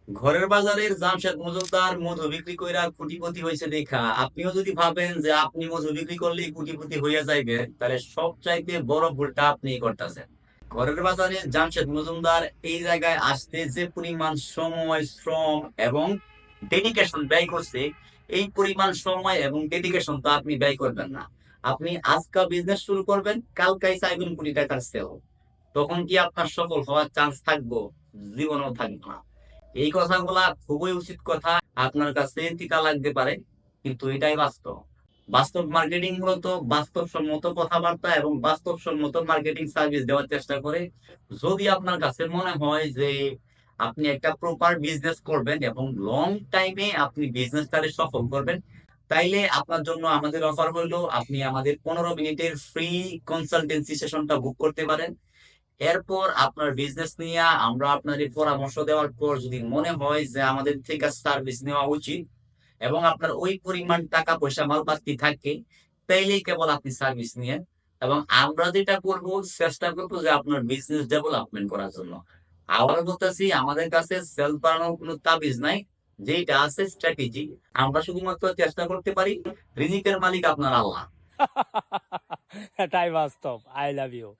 ঘরের বাজারের জামশেদ মজুমদার মধু বিক্রি কইরা কোটিপতি হয়েছে দেখা আপনিও যদি ভাবেন যে আপনি মধু বিক্রি করলেই কোটিপতি হইয়া যাইবে, তাহলে সবচাইতে বড় ভুলটা আপনি করতেছেন। ঘরের বাজারে জামশেদ মজুমদার এই জায়গায় আসতে যে পরিমাণ সময়, শ্রম এবং ডেডিকেশন ব্যয় করছে, এই পরিমাণ সময় এবং ডেডিকেশন তো আপনি ব্যয় করবেন না। আপনি আজকা বিজনেস শুরু করবেন, কালকাই চাইবেন কোটি টাকার সেল, তখন কি আপনার সফল হওয়ার চান্স থাকবো? জীবনেও থাকবে না। এই কথাগুলা খুবই উচিত কথা। আপনার কাছে তিতা লাগতে পারে, কিন্তু এটাই বাস্তব। বাস্তব মার্কেটিং মূলত বাস্তবসম্মত কথাবার্তা এবং বাস্তবসম্মত মার্কেটিং সার্ভিস দেওয়ার চেষ্টা করে। যদি আপনার কাছে মনে হয় যে আপনি একটা প্রপার বিজনেস করবেন এবং লং টাইমে আপনি বিজনেসটারে সফল করবেন, তাইলে আপনার জন্য আমাদের অফার হইলো আপনি আমাদের 15 মিনিটের ফ্রি কনসালটেন্সি সেশনটা বুক করতে পারেন। এরপর আপনার বিজনেস নিয়ে আমরা আপনাদের পরামর্শ দেওয়ার পর যদি মনে হয় যে আমাদের থেকে সার্ভিস নেওয়া উচিত এবং আপনার ওই পরিমাণ টাকা পয়সা মালপাতি থাকে, তাইলেই কেবল আপনি সার্ভিস নিয়ে, এবং আমরা যেটা করব, চেষ্টা করবো যে আপনার বিজনেস ডেভেলপমেন্ট করার জন্য। আবারও বলতেছি, আমাদের কাছে সেল বাড়ানোর কোনো তাবিজ নাই, যেটা আছে স্ট্র্যাটেজি। আমরা শুধুমাত্র চেষ্টা করতে পারি, রিজিকের মালিক আপনার আল্লাহ। এটাই বাস্তব। I love you.